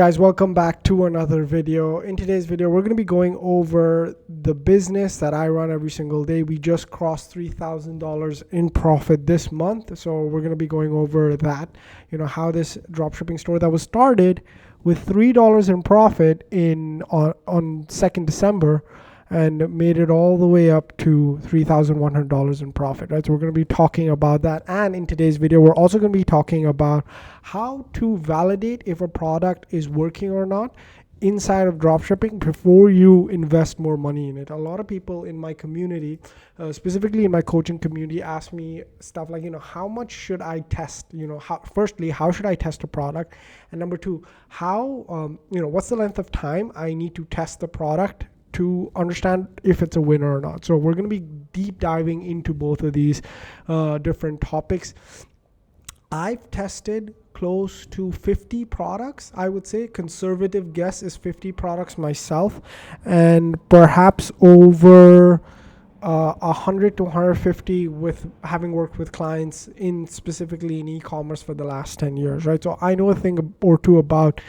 Guys, welcome back to another video. In today's video, we're going to be going over the business that I run every single day. We just crossed $3,000 in profit this month. So we're going to be going over that, how this dropshipping store that was started with $3 in profit on 2nd December and made it all the way up to $3,100 in profit, right? So we're going to be talking about that. And in today's video, we're also going to be talking about how to validate if a product is working or not inside of dropshipping before you invest more money in it. A lot of people in my community, specifically in my coaching community, ask me stuff like, how much should I test? Firstly, how should I test a product? And number two, what's the length of time I need to test the product to understand if it's a winner or not. So we're going to be deep diving into both of these different topics. I've tested close to 50 products. I would say conservative guess is 50 products myself, and perhaps over 100 to 150 with having worked with clients specifically in e-commerce for the last 10 years, right? So I know a thing or two about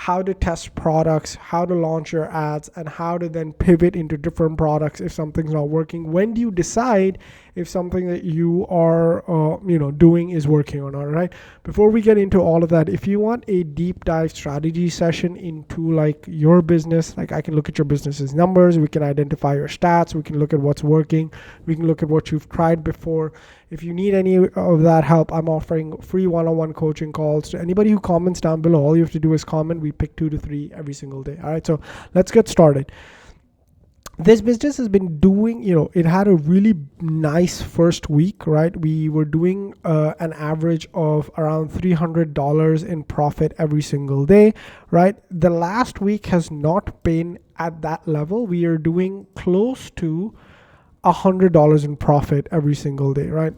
how to test products, how to launch your ads, and how to then pivot into different products if something's not working. When do you decide if something that you are doing is working or not, right? Before we get into all of that, if you want a deep dive strategy session into like your business, like I can look at your business's numbers, we can identify your stats, we can look at what's working, we can look at what you've tried before. If you need any of that help, I'm offering free one-on-one coaching calls to anybody who comments down below. All you have to do is comment. We pick 2 to 3 every single day. All right, so let's get started. This business has been doing, it had a really nice first week, right? We were doing an average of around $300 in profit every single day, right? The last week has not been at that level. We are doing close to $100 in profit every single day, right?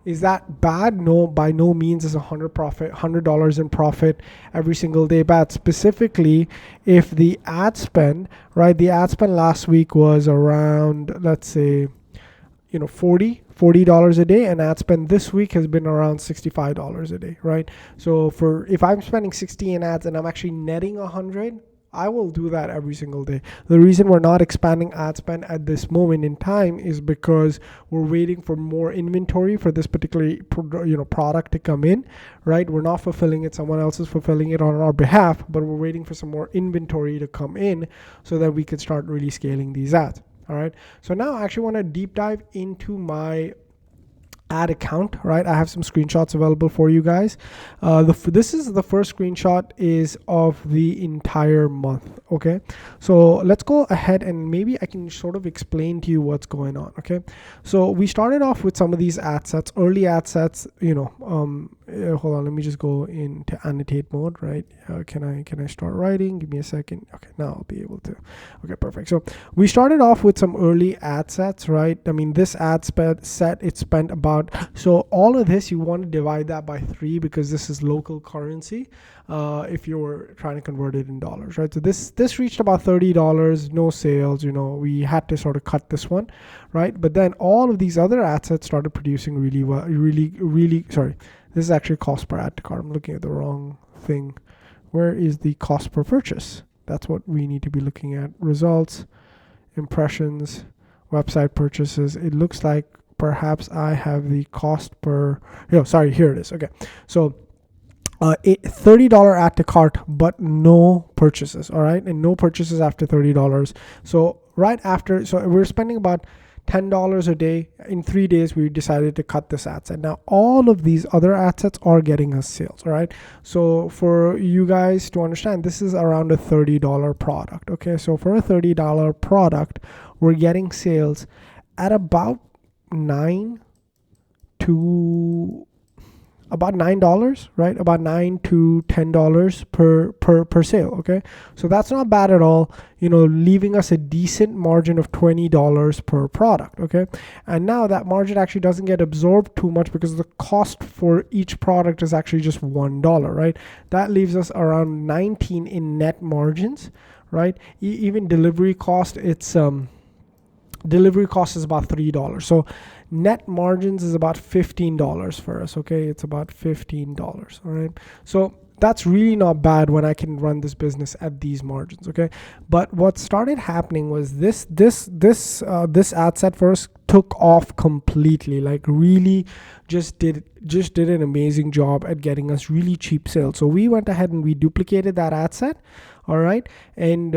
Is that bad? No, by no means is $100 in profit every single day bad. Specifically, if the ad spend, right? The ad spend last week was around, let's say, $40 a day, and ad spend this week has been around $65 a day, right? So if I'm spending 60 in ads and I'm actually netting 100, I will do that every single day. The reason we're not expanding ad spend at this moment in time is because we're waiting for more inventory for this particular product to come in, right? We're not fulfilling it. Someone else is fulfilling it on our behalf, but we're waiting for some more inventory to come in so that we could start really scaling these ads. All right. So now I actually want to deep dive into my ad account, right? I have some screenshots available for you guys. This is the first screenshot is of the entire month. Okay, so let's go ahead and maybe I can sort of explain to you what's going on. Okay, so we started off with some of these ad sets, early ad sets. Hold on, let me just go into annotate mode, right? Can I start writing? Give me a second. Okay, now I'll be able to. Okay, perfect. So we started off with some early ad sets, right? I mean, this ad set, it spent about, so all of this, you want to divide that by 3 because this is local currency. If you're trying to convert it in dollars, right? So this reached about $30, no sales, we had to sort of cut this one, right? But then all of these other ad sets started producing really well, sorry. This is actually cost per add to cart. I'm looking at the wrong thing. Where is the cost per purchase? That's what we need to be looking at. Results, impressions, website purchases. It looks like perhaps I have the cost per, here it is. Okay. So $30 add to cart, but no purchases. All right. And no purchases after $30. So we're spending about $10 a day. In 3 days, we decided to cut this ad set. Now, all of these other ad sets are getting us sales, all right? So for you guys to understand, this is around a $30 product, okay? So for a $30 product, we're getting sales at about $9, right? About $9 to $10 per sale, okay? So that's not bad at all, leaving us a decent margin of $20 per product, okay? And now that margin actually doesn't get absorbed too much because the cost for each product is actually just $1, right? That leaves us around 19 in net margins, right? Even delivery cost, delivery cost is about $3. So net margins is about $15 for us. Okay, it's about $15. All right. So that's really not bad when I can run this business at these margins, okay? But what started happening was this ad set first took off completely, like really just did an amazing job at getting us really cheap sales. So we went ahead and we duplicated that ad set, all right, and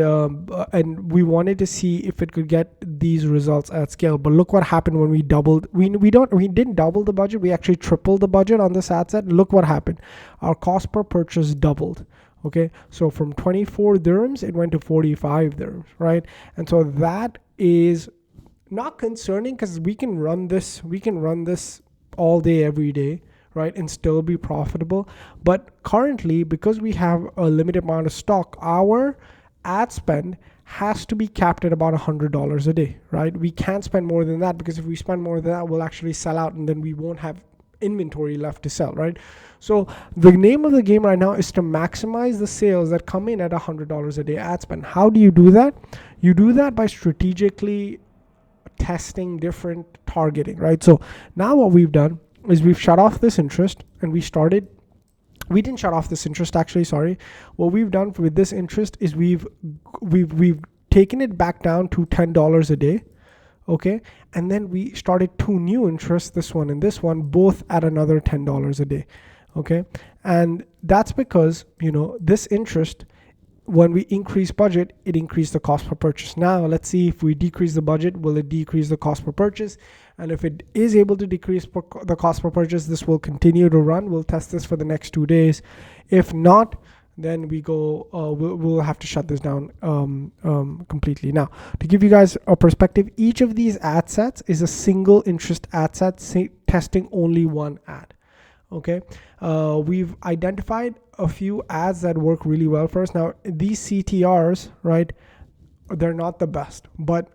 we wanted to see if it could get these results at scale. But look what happened when we doubled. We didn't double the budget. We actually tripled the budget on this ad set. Look what happened. Our cost per purchase doubled. Okay, so from 24 dirhams it went to 45 dirhams, right? And so that is not concerning because we can run this all day every day, right, and still be profitable. But currently, because we have a limited amount of stock, our ad spend has to be capped at about $100 a day, right? We can't spend more than that, because if we spend more than that, we'll actually sell out and then we won't have inventory left to sell, right? So the name of the game right now is to maximize the sales that come in at $100 a day ad spend. How do you do that? You do that by strategically testing different targeting, right? So now what we've done is we've shut off this interest, and we didn't shut off this interest, actually, sorry. What we've done with this interest is we've taken it back down to $10 a day, okay? And then we started two new interests, this one and this one, both at another $10 a day, okay? And that's because, this interest, when we increase budget, it increased the cost per purchase. Now let's see, if we decrease the budget, will it decrease the cost per purchase? And if it is able to decrease the cost per purchase, this will continue to run. We'll test this for the next 2 days. If not, then we'll have to shut this down completely. Now, to give you guys a perspective, each of these ad sets is a single interest ad set, testing only one ad. Okay, we've identified a few ads that work really well for us. Now, these CTRs, right, they're not the best, but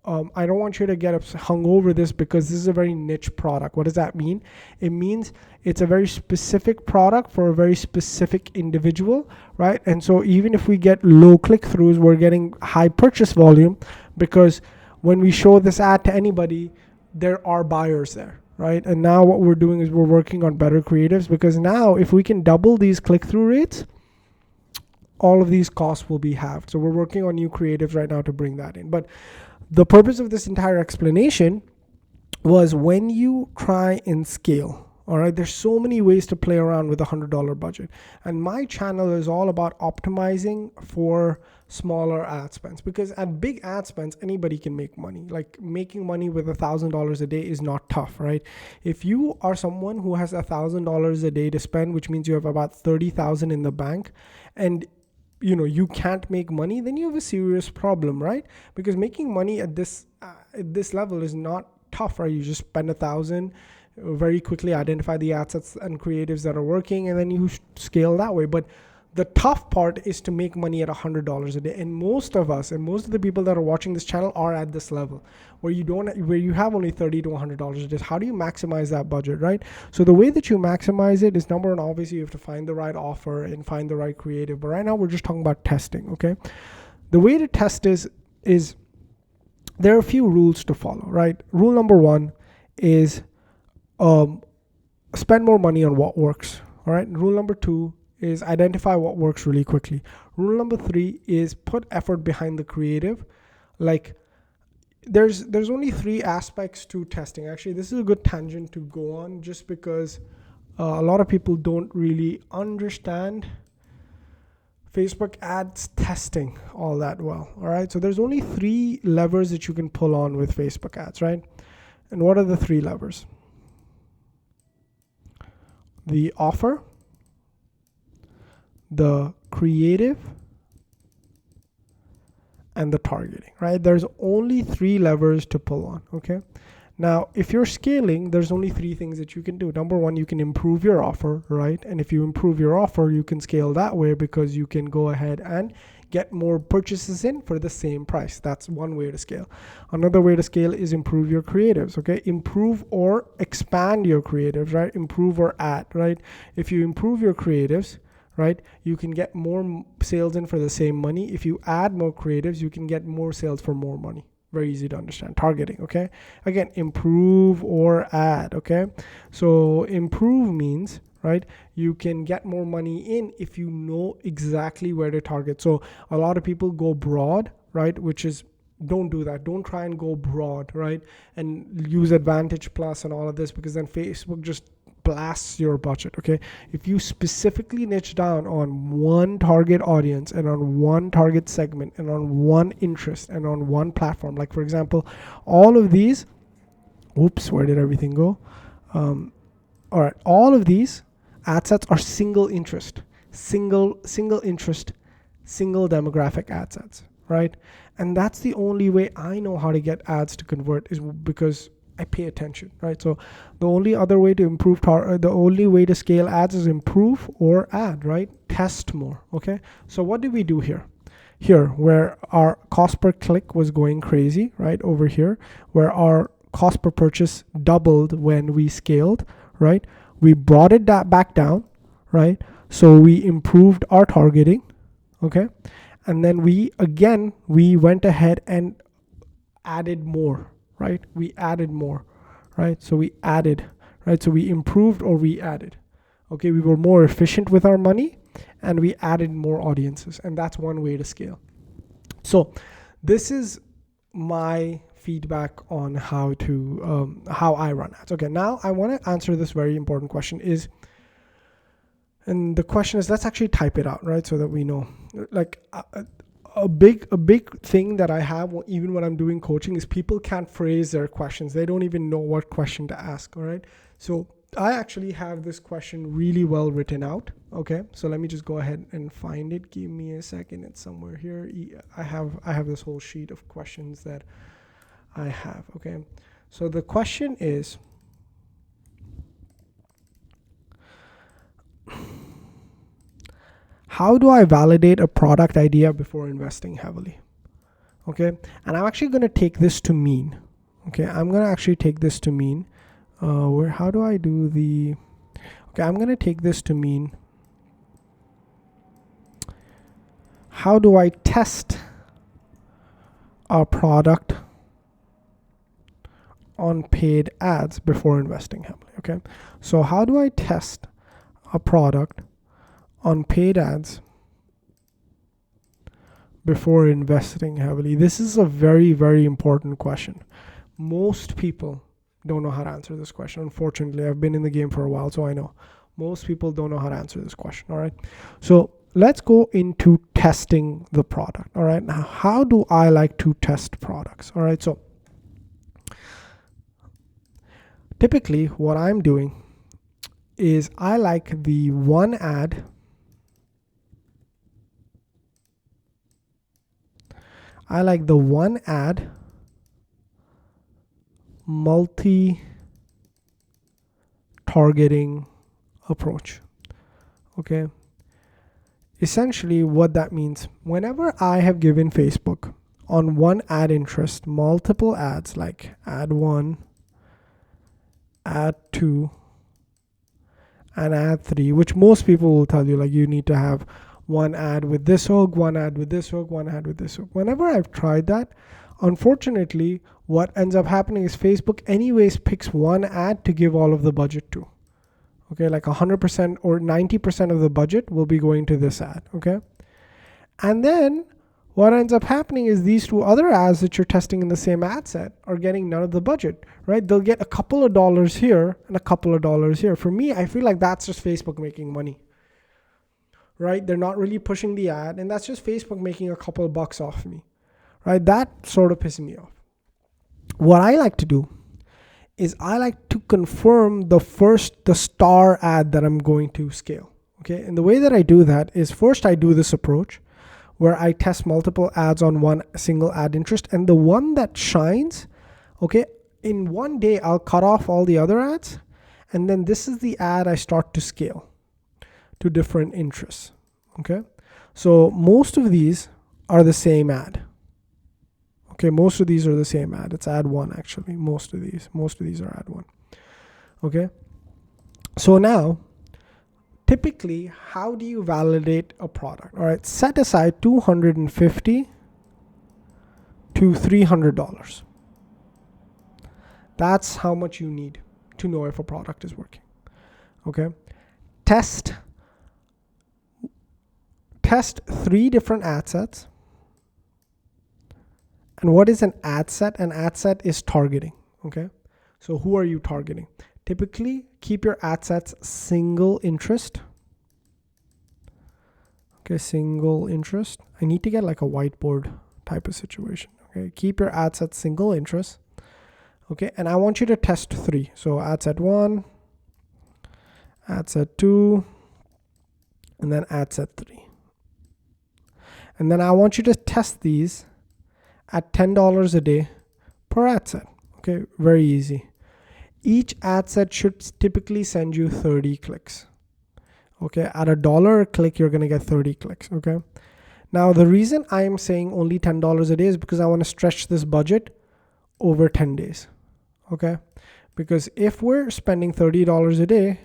I don't want you to get hung over this, because this is a very niche product. What does that mean? It means it's a very specific product for a very specific individual, right? And so even if we get low click-throughs, we're getting high purchase volume, because when we show this ad to anybody, there are buyers there, right? And now what we're doing is we're working on better creatives, because now if we can double these click-through rates, all of these costs will be halved. So we're working on new creatives right now to bring that in. But the purpose of this entire explanation was, when you try and scale, all right, there's so many ways to play around with a $100 budget. And my channel is all about optimizing for smaller ad spends, because at big ad spends, anybody can make money. Like, making money with $1,000 a day is not tough, right? If you are someone who has $1,000 a day to spend, which means you have about 30,000 in the bank, and you can't make money, then you have a serious problem, right? Because making money at this level is not tough, right? You just spend 1,000, very quickly identify the assets and creatives that are working, and then you scale that way. But the tough part is to make money at $100 a day. And most of us, and most of the people that are watching this channel, are at this level where you have only $30 to $100 a day. How do you maximize that budget, right? So the way that you maximize it is, number one, obviously you have to find the right offer and find the right creative. But right now we're just talking about testing, okay? The way to test is there are a few rules to follow, right? Rule number one is spend more money on what works, all right? Rule number two is identify what works really quickly. Rule number three is put effort behind the creative. Like, there's only three aspects to testing. Actually, this is a good tangent to go on, just because a lot of people don't really understand Facebook ads testing all that well, all right? So there's only three levers that you can pull on with Facebook ads, right? And what are the three levers? The offer, the creative, and the targeting, right? There's only three levers to pull on, okay? Now, if you're scaling, there's only three things that you can do. Number one, you can improve your offer, right? And if you improve your offer, you can scale that way, because you can go ahead and get more purchases in for the same price. That's one way to scale. Another way to scale is improve your creatives, okay? Improve or expand your creatives, right? Improve or add, right? If you improve your creatives, right, you can get more sales in for the same money. If you add more creatives, you can get more sales for more money. Very easy to understand. Targeting, okay? Again, improve or add, okay? So improve means, right? You can get more money in if you know exactly where to target. So a lot of people go broad, right? Which is, don't do that. Don't try and go broad, right? And use Advantage Plus and all of this, because then Facebook just blasts your budget. Okay, if you specifically niche down on one target audience and on one target segment and on one interest and on one platform, like for example, all of these, oops, where did everything go? All right, all of these ad sets are single interest, single interest, single demographic ad sets, right? And that's the only way I know how to get ads to convert, is because I pay attention, right? So the only other way to improve, the only way to scale ads is improve or add, right? Test more, okay? So what did we do here? Here, where our cost per click was going crazy, right? Over here, where our cost per purchase doubled when we scaled, right? We brought it back down, right? So we improved our targeting, okay? And then we went ahead and added more, right? We added more, right? So we added, right? So we improved or we added. Okay, we were more efficient with our money and we added more audiences, and that's one way to scale. So this is my feedback on how I run ads. Okay, now I want to answer this very important question and the question is, let's actually type it out, right? So that we know, like a big thing that I have, even when I'm doing coaching, is people can't phrase their questions. They don't even know what question to ask. All right. So I actually have this question really well written out. Okay. So let me just go ahead and find it. Give me a second. It's somewhere here. I have this whole sheet of questions that I have. Okay. So the question is, how do I validate a product idea before investing heavily? Okay, and I'm actually going to take this to mean. Okay, I'm going to actually take this to mean. How do I do the? Okay, I'm going to take this to mean. How do I test a product on paid ads before investing heavily? Okay, so how do I test a product on paid ads before investing heavily? This is a very, very important question. Most people don't know how to answer this question. Unfortunately, I've been in the game for a while, so I know most people don't know how to answer this question. All right. So let's go into testing the product. All right. Now, how do I like to test products? All right. So typically what I'm doing is I like the one ad multi-targeting approach. Okay. Essentially what that means, whenever I have given Facebook on one ad interest multiple ads, like ad 1, ad 2, and ad 3, which most people will tell you, like, you need to have one ad with this hook, one ad with this hook, one ad with this hook. Whenever I've tried that, unfortunately, what ends up happening is Facebook anyways picks one ad to give all of the budget to. Okay, like 100% or 90% of the budget will be going to this ad. Okay, and then what ends up happening is these two other ads that you're testing in the same ad set are getting none of the budget, right? They'll get a couple of dollars here and a couple of dollars here. For me, I feel like that's just Facebook making money, right? They're not really pushing the ad, and that's just Facebook making a couple of bucks off me, right? That sort of pisses me off. What I like to do is I like to confirm the star ad that I'm going to scale. Okay, and the way that I do that is, first I do this approach where I test multiple ads on one single ad interest, and the one that shines, okay, in one day I'll cut off all the other ads, and then this is the ad I start to scale to different interests. Okay, so most of these are the same ad. Okay, most of these are the same ad. It's ad 1 actually. Most of these are ad 1. Okay, so now typically, how do you validate a product? All right, set aside $250 to $300. That's how much you need to know if a product is working. Okay, test 3 different ad sets. And what is an ad set? An ad set is targeting. Okay, so who are you targeting? Typically, keep your ad sets single interest. Okay, single interest. I need to get like a whiteboard type of situation. Okay, keep your ad set single interest. Okay, and I want you to test 3. So ad set 1, ad set 2, and then ad set 3. And then I want you to test these at $10 a day per ad set. Okay, very easy. Each ad set should typically send you 30 clicks. Okay, at $1 a click, you're gonna get 30 clicks. Okay, now the reason I am saying only $10 a day is because I want to stretch this budget over 10 days. Okay, because if we're spending $30 a day,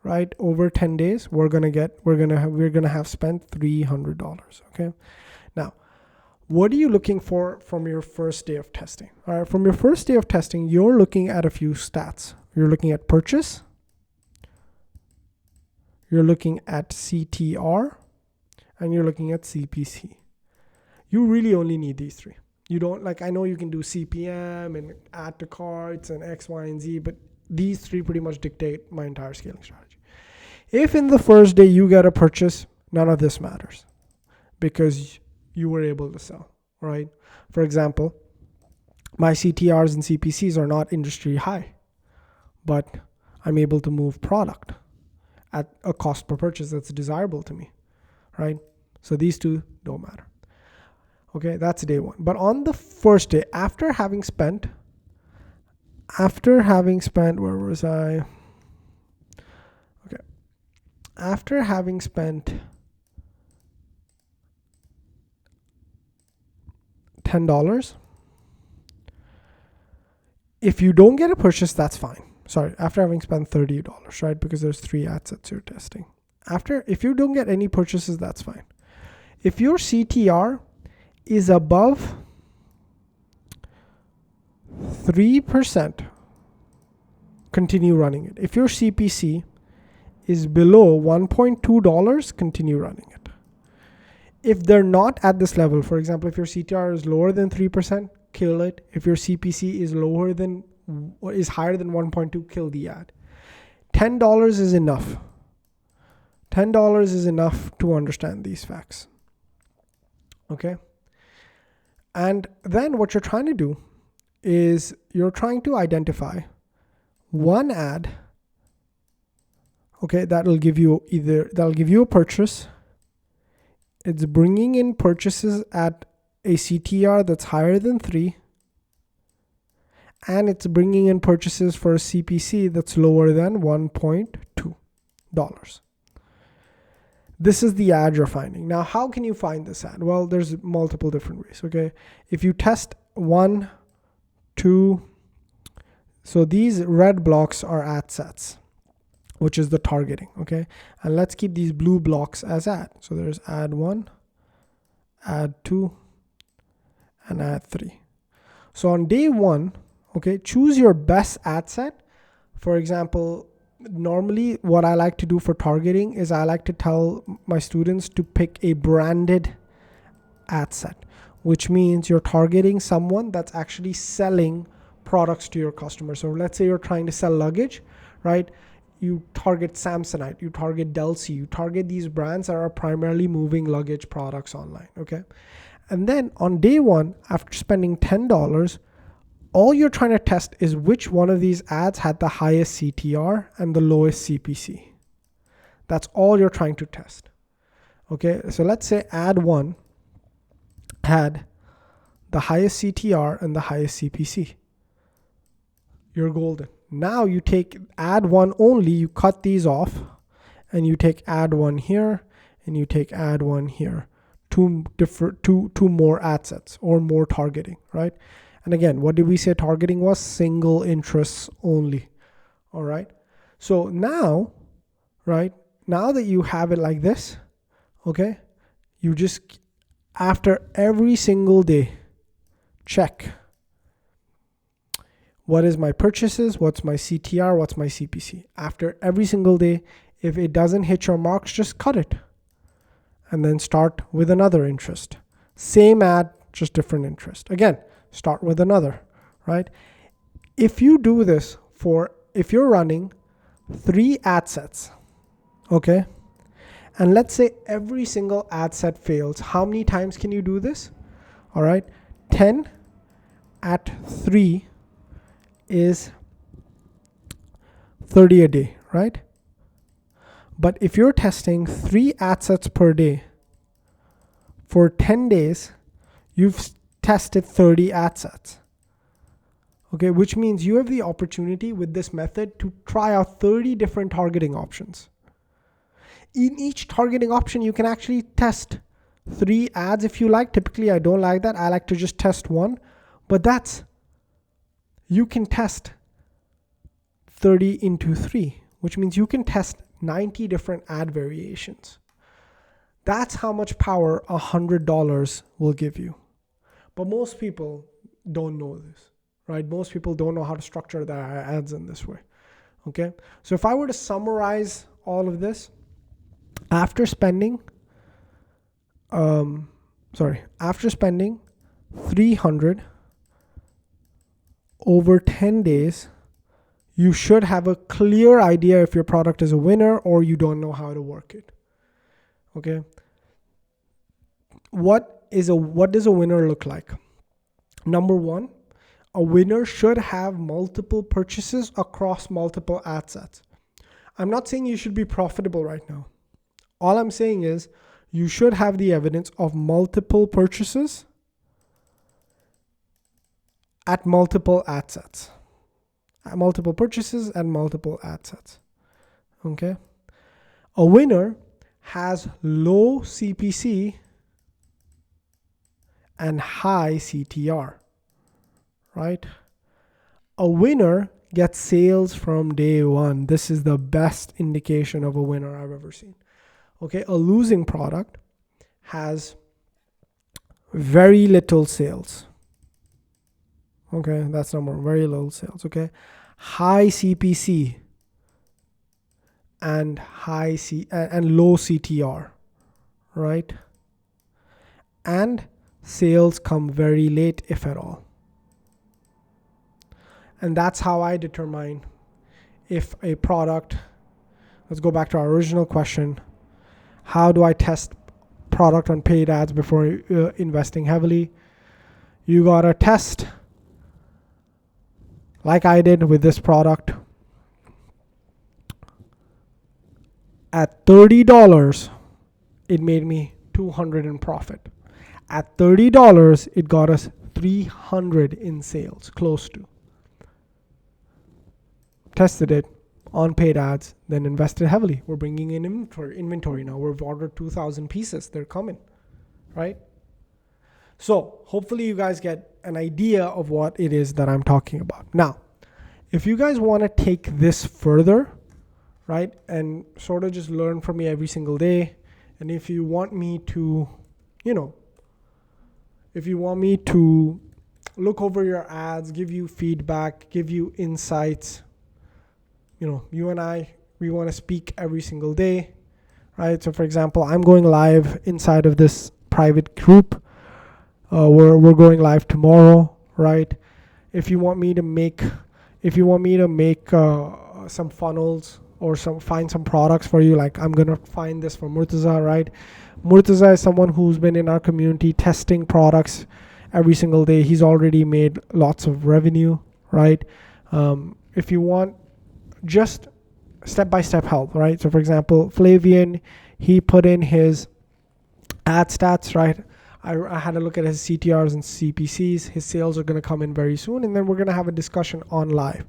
right, over 10 days, we're gonna have spent $300. Okay, now what are you looking for from your first day of testing? All right, from your first day of testing, you're looking at a few stats. You're looking at purchase, you're looking at CTR, and you're looking at CPC. You really only need these 3. You don't, like, I know you can do CPM and add to carts and X, Y, and Z, but these 3 pretty much dictate my entire scaling strategy. If in the first day you get a purchase, none of this matters because you were able to sell, right? For example, my CTRs and CPCs are not industry high, but I'm able to move product at a cost per purchase that's desirable to me, right? So these 2 don't matter. Okay, that's day 1. But on the first day, after having spent, where was I? Okay, after having spent $10, if you don't get a purchase, that's fine. Sorry, after having spent $30, right? Because there's 3 ad sets you're testing. If you don't get any purchases, that's fine. If your CTR is above 3%, continue running it. If your CPC is below $1.2, continue running it. If they're not at this level, for example, if your CTR is lower than 3%, kill it. If your CPC is higher than 1.2, kill the ad. $10 is enough. $10 is enough to understand these facts. Okay. And then what you're trying to do is you're trying to identify one ad, okay, that'll give you a purchase. It's bringing in purchases at a CTR that's higher than 3, and it's bringing in purchases for a CPC that's lower than $1.2. This is the ad you're finding. Now, how can you find this ad? Well, there's multiple different ways, okay? If you test 1, 2, so these red blocks are ad sets, which is the targeting, okay? And let's keep these blue blocks as ad. So there's ad 1, ad 2, and ad 3. So on day 1, okay, choose your best ad set. For example, normally what I like to do for targeting is I like to tell my students to pick a branded ad set, which means you're targeting someone that's actually selling products to your customers. So let's say you're trying to sell luggage, right? You target Samsonite, you target Delsey, you target these brands that are primarily moving luggage products online, okay? And then on day 1, after spending $10, all you're trying to test is which one of these ads had the highest CTR and the lowest CPC. That's all you're trying to test. Okay, so let's say ad 1 had the highest CTR and the highest CPC. You're golden. Now you take ad 1 only, you cut these off, and you take ad 1 here, and you take ad 1 here. Two more ad sets or more targeting, right? And again, what did we say targeting was? Single interests only. All right. So now, right, now that you have it like this, okay, you just, after every single day, check. What is my purchases? What's my CTR? What's my CPC? After every single day, If it doesn't hit your marks, just cut it and then start with another interest. Same ad, just different interest. Again, start with another, right? If you do this if you're running 3 ad sets, okay, and let's say every single ad set fails, how many times can you do this? All right, 10 at 3 is 30 a day, right? But if you're testing 3 ad sets per day for 10 days, you've tested 30 ad sets. Okay, which means you have the opportunity with this method to try out 30 different targeting options. In each targeting option, you can actually test 3 ads if you like. Typically, I don't like that. I like to just test 1, but you can test 30 into 3, which means you can test 90 different ad variations. That's how much power $100 will give you. But most people don't know this, right? Most people don't know how to structure their ads in this way. Okay. So if I were to summarize all of this, after spending $300 over 10 days, you should have a clear idea if your product is a winner or you don't know how to work it. Okay. What does a winner look like? Number 1, a winner should have multiple purchases across multiple ad sets. I'm not saying you should be profitable right now. All I'm saying is you should have the evidence of multiple purchases at multiple ad sets. Multiple purchases and multiple ad sets. Okay. A winner has low CPC and high CTR, right? A winner gets sales from day 1. This is the best indication of a winner I've ever seen. Okay. A losing product has very little sales. Okay, that's number 1, very low sales. Okay, high CPC and low CTR, right? And sales come very late, if at all. And that's how I determine if a product. Let's go back to our original question. How do I test product on paid ads before investing heavily? You gotta test like I did with this product. At $30, it made me $200 in profit. At $30, it got us $300 in sales, close to. Tested it on paid ads, then invested heavily. We're bringing in inventory now. We've ordered 2,000 pieces. They're coming, right? So hopefully you guys get an idea of what it is that I'm talking about. Now, if you guys want to take this further, right, and sort of just learn from me every single day, and if you want me to, look over your ads, give you feedback, give you insights, you and I, we want to speak every single day, right? So for example, I'm going live inside of this private group. We're going live tomorrow, right? If you want me to make some funnels or find some products for you, like I'm gonna find this for Murtaza, right? Murtaza is someone who's been in our community testing products every single day. He's already made lots of revenue, right? If you want just step-by-step help, right? So for example, Flavian, he put in his ad stats, right? I had a look at his CTRs and CPCs. His sales are going to come in very soon, and then we're going to have a discussion on live,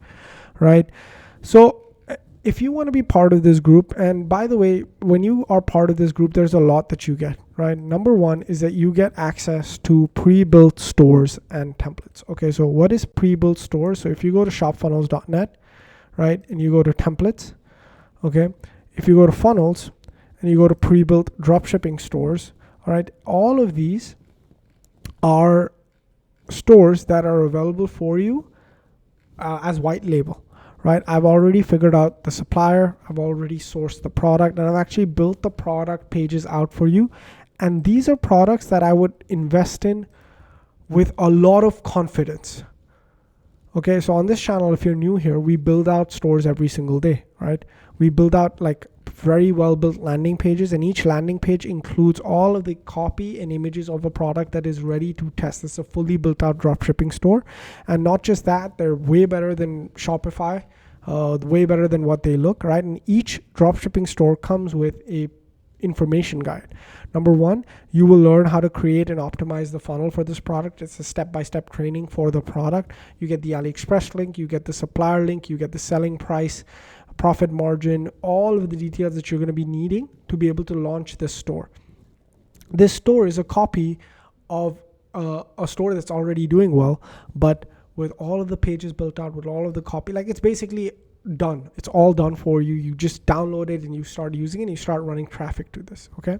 right? So if you want to be part of this group, and by the way, when you are part of this group, there's a lot that you get, right? Number 1 is that you get access to pre-built stores and templates. Okay, so what is pre-built stores? So if you go to shopfunnels.net, right, and you go to templates, okay, if you go to funnels and you go to pre-built dropshipping stores, all right, all of these are stores that are available for you as white label, right? I've already figured out the supplier, I've already sourced the product, and I've actually built the product pages out for you. And these are products that I would invest in with a lot of confidence. Okay, so on this channel, if you're new here, we build out stores every single day, right? We build out like very well built landing pages, and each landing page includes all of the copy and images of a product that is ready to test. It's a fully built out dropshipping store. And not just that, they're way better than Shopify, way better than what they look, right? And each dropshipping store comes with a information guide. Number one, you will learn how to create and optimize the funnel for this product. It's a step-by-step training for the product. You get the AliExpress link, you get the supplier link, you get the selling price, profit margin, all of the details that you're going to be needing to be able to launch this store. This store is a copy of a store that's already doing well, but with all of the pages built out, with all of the copy, like it's basically done. It's all done for you. You just download it and you start using it and you start running traffic to this. Okay,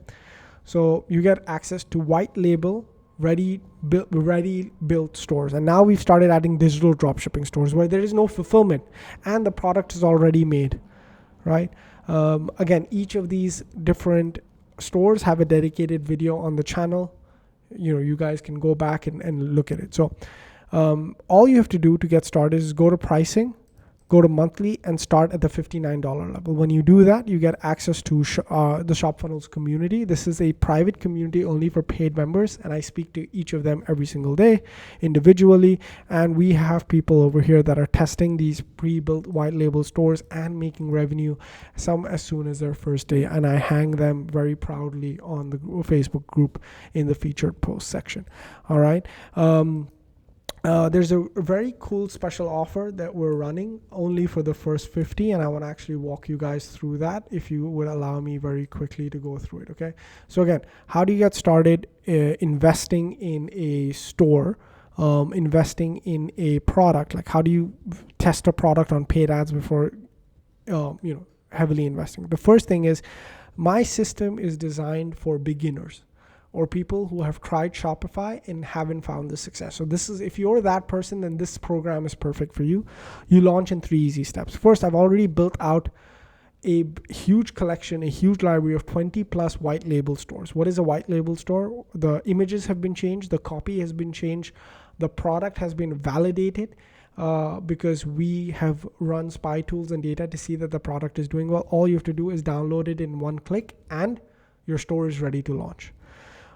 so you get access to white label ready built stores. And now we've started adding digital dropshipping stores where there is no fulfillment and the product is already made, right? Again, each of these different stores have a dedicated video on the channel. You guys can go back and look at it. So all you have to do to get started is go to pricing, go to monthly, and start at the $59 level. When you do that, you get access to the ShopFunnels community. This is a private community only for paid members, and I speak to each of them every single day individually. And we have people over here that are testing these pre-built white label stores and making revenue, some as soon as their first day. And I hang them very proudly on the Facebook group in the featured post section. All right. There's a very cool special offer that we're running only for the first 50, and I want to actually walk you guys through that if you would allow me very quickly to go through it. Okay, so again, how do you get started investing in a store, investing in a product? Like, how do you test a product on paid ads before heavily investing? The first thing is, my system is designed for beginners or people who have tried Shopify and haven't found the success. So this is, if you're that person, then this program is perfect for you. You launch in 3 easy steps. First, I've already built out a huge collection, a huge library of 20 plus white label stores. What is a white label store? The images have been changed, the copy has been changed, the product has been validated because we have run spy tools and data to see that the product is doing well. All you have to do is download it in one click and your store is ready to launch.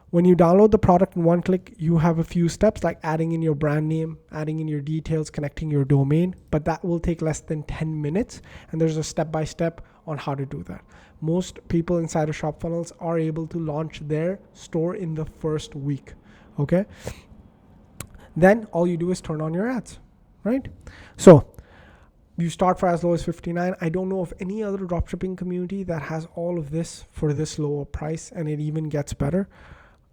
When you download the product in one click, you have a few steps like adding in your brand name, adding in your details, connecting your domain, but that will take less than 10 minutes. And there's a step-by-step on how to do that. Most people inside of ShopFunnels are able to launch their store in the first week, okay? Then all you do is turn on your ads, right? So you start for as low as $59. I don't know of any other dropshipping community that has all of this for this low price, and it even gets better.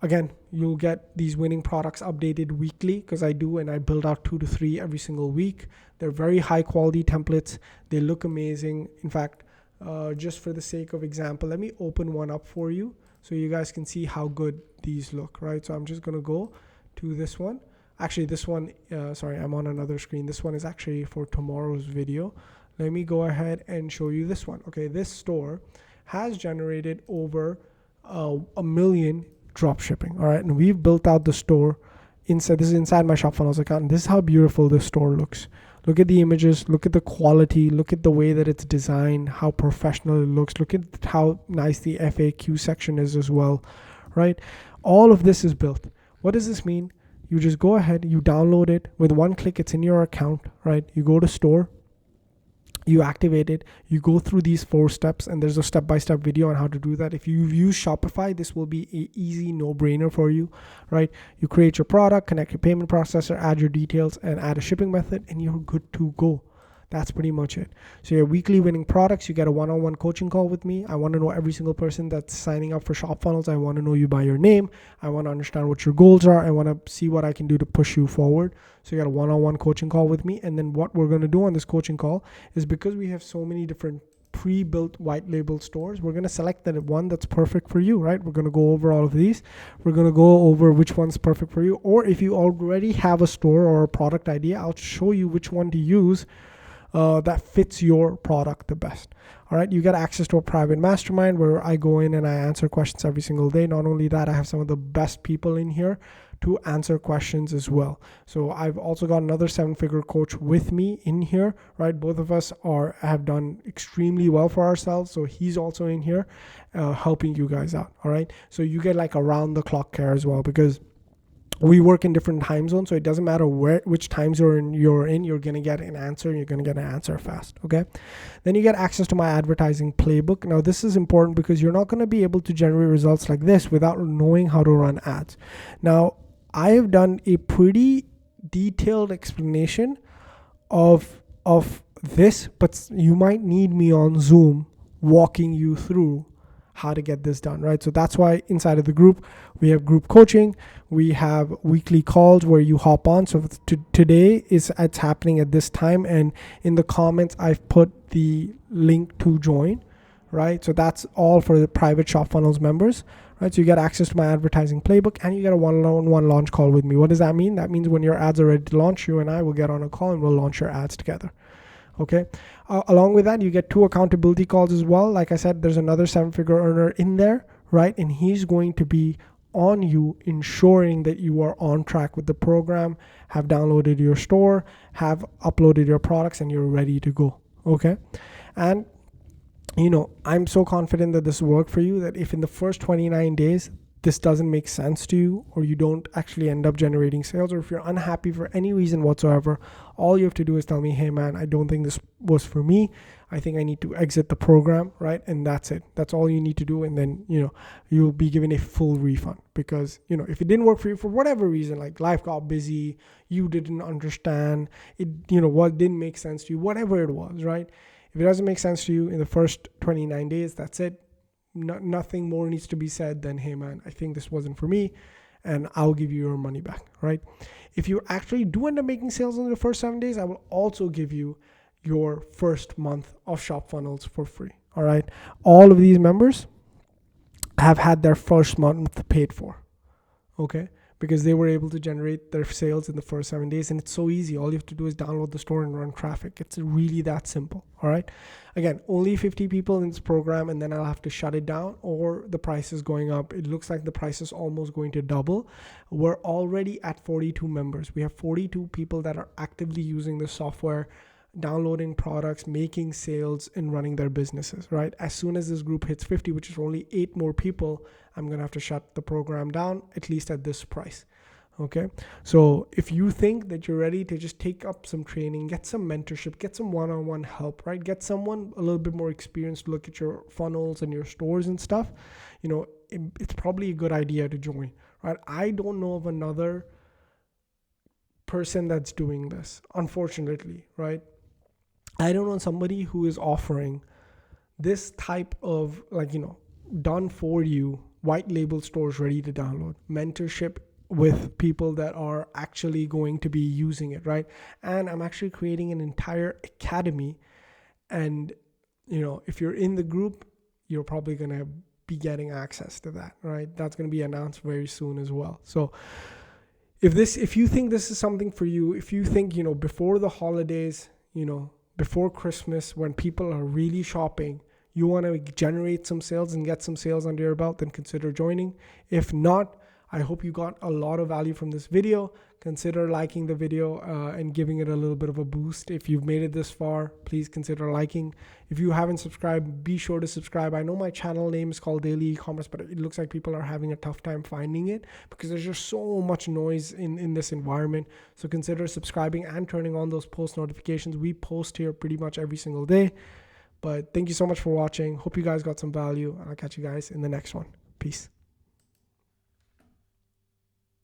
Again, you'll get these winning products updated weekly because I do, and I build out 2 to 3 every single week. They're very high quality templates. They look amazing. In fact, just for the sake of example, let me open one up for you so you guys can see how good these look, right? So I'm just going to go to this one. Actually, this one, sorry, I'm on another screen. This one is actually for tomorrow's video. Let me go ahead and show you this one. Okay, this store has generated over 1 million drop shipping. All right, and we've built out the store inside. This is inside my ShopFunnels account, and this is how beautiful this store looks. Look at the images, look at the quality, look at the way that it's designed, how professional it looks. Look at how nice the FAQ section is as well, right? All of this is built. What does this mean? You just go ahead, you download it with one click, it's in your account, right? You go to store, you activate it, you go through these 4 steps, and there's a step-by-step video on how to do that. If you use Shopify, this will be an easy no-brainer for you, right? You create your product, connect your payment processor, add your details, and add a shipping method, and you're good to go. That's pretty much it. So your weekly winning products, you get a one-on-one coaching call with me. I want to know every single person that's signing up for ShopFunnels. I want to know you by your name. I want to understand what your goals are. I want to see what I can do to push you forward. So you got a one-on-one coaching call with me. And then what we're going to do on this coaching call is, because we have so many different pre-built white label stores, we're going to select the one that's perfect for you, right? We're going to go over all of these. We're going to go over which one's perfect for you. Or if you already have a store or a product idea, I'll show you which one to use that fits your product the best. All right, you get access to a private mastermind where I go in and I answer questions every single day. Not only that, I have some of the best people in here to answer questions as well. So I've also got another 7-figure coach with me in here, right? Both of us have done extremely well for ourselves. So he's also in here helping you guys out. All right, so you get like around the clock care as well, because we work in different time zones, so it doesn't matter which time zone you're gonna get an answer, and you're gonna get an answer fast. Okay, then you get access to my advertising playbook. Now this is important because you're not gonna be able to generate results like this without knowing how to run ads. Now I have done a pretty detailed explanation of this, but you might need me on Zoom walking you through how to get this done, right? So that's why inside of the group, we have group coaching, we have weekly calls where you hop on. So today it's happening at this time, and in the comments, I've put the link to join, right? So that's all for the private ShopFunnels members, right? So you get access to my advertising playbook, and you get a one-on-one launch call with me. What does that mean? That means when your ads are ready to launch, you and I will get on a call and we'll launch your ads together. Okay. Along with that, you get 2 accountability calls as well. Like I said, there's another 7-figure earner in there, right? And he's going to be on you, ensuring that you are on track with the program, have downloaded your store, have uploaded your products, and you're ready to go. Okay. And I'm so confident that this will work for you, that if in the first 29 days this doesn't make sense to you, or you don't actually end up generating sales, or if you're unhappy for any reason whatsoever, all you have to do is tell me, hey man, I don't think this was for me. I think I need to exit the program, right? And that's it. That's all you need to do. And then, you'll be given a full refund, because, if it didn't work for you for whatever reason, like life got busy, you didn't understand it, what didn't make sense to you, whatever it was, right? If it doesn't make sense to you in the first 29 days, that's it. Nothing more needs to be said than, hey man, I think this wasn't for me, and I'll give you your money back, right? If you actually do end up making sales in the first 7 days, I will also give you your first month of ShopFunnels for free. All right. All of these members have had their first month paid for. Okay. Because they were able to generate their sales in the first 7 days, and it's so easy. All you have to do is download the store and run traffic. It's really that simple. All right. Again, only 50 people in this program, and then I'll have to shut it down, or the price is going up. It looks like the price is almost going to double. We're already at 42 members. We have 42 people that are actively using the software, downloading products, making sales, and running their businesses, right? As soon as this group hits 50, which is only 8 more people, I'm going to have to shut the program down, at least at this price. Okay. So if you think that you're ready to just take up some training, get some mentorship, get some one-on-one help, right? Get someone a little bit more experienced to look at your funnels and your stores and stuff, it's probably a good idea to join, right? I don't know of another person that's doing this, unfortunately, right? I don't know somebody who is offering this type of, done for you, white label stores ready to download, mentorship with people that are actually going to be using it, right? And I'm actually creating an entire academy. And, if you're in the group, you're probably going to be getting access to that, right? That's going to be announced very soon as well. So if you think this is something for you, if you think, before the holidays, before Christmas, when people are really shopping, you want to generate some sales and get some sales under your belt, then consider joining. If not, I hope you got a lot of value from this video. Consider liking the video and giving it a little bit of a boost. If you've made it this far, please consider liking. If you haven't subscribed, be sure to subscribe. I know my channel name is called Daily Ecommerce, but it looks like people are having a tough time finding it because there's just so much noise in this environment. So consider subscribing and turning on those post notifications. We post here pretty much every single day. But thank you so much for watching. Hope you guys got some value. I'll catch you guys in the next one. Peace.